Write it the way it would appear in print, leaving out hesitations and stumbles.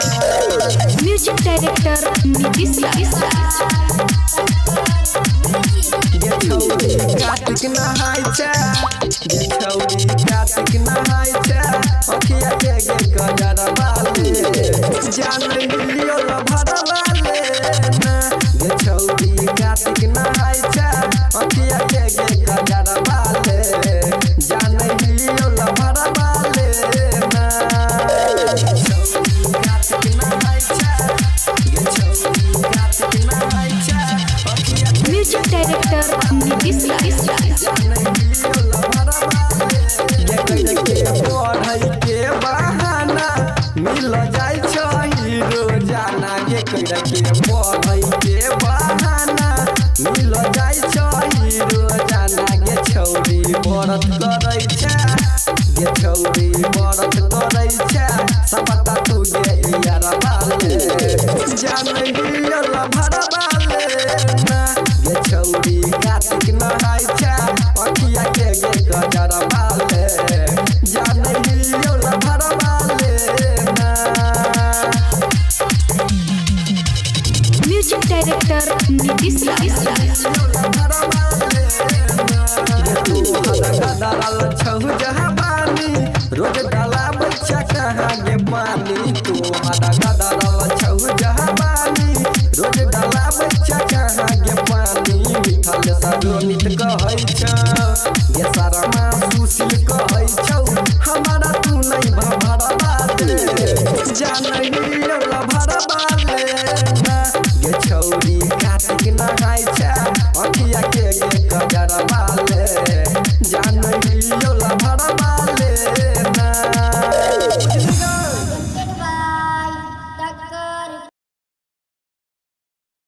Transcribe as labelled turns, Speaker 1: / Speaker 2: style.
Speaker 1: music director Nitish
Speaker 2: Kartik नहाय कार्तिक नहाय अखिया के गजर वाले जान लियो भर वाले गे छौरी कार्तिक नहाय अखिया के गजर वाले जान लियो भर वाले कार्तिक नहाय गे छौरी कार्तिक नहाय
Speaker 1: म्यूजिक डायरेक्टर नीतीश
Speaker 2: के बहाना मिल जाय रोजाना के पढ़ै के बहाना मिल जाय रोजाना गे छौरी व्रत करै गे छौरी व्रत करै सबटा तू गे यार बाले जान हियल भर बाले गे छौरी कार्तिक नहाय अखिया के गजर वाले जान हियल भर बाले
Speaker 1: म्यूजिक डायरेक्टर नीतीश
Speaker 2: रोज डाला बच्चा कहाँ गे पानी तू गदरल छौ जहाबानी रोज डाला बच्चा कहाँ गे पानी मिठल सरोनित कहै गे सारा सुशील कहै छौ हमारा तू नहीं भरबा दे जान हियल भरबा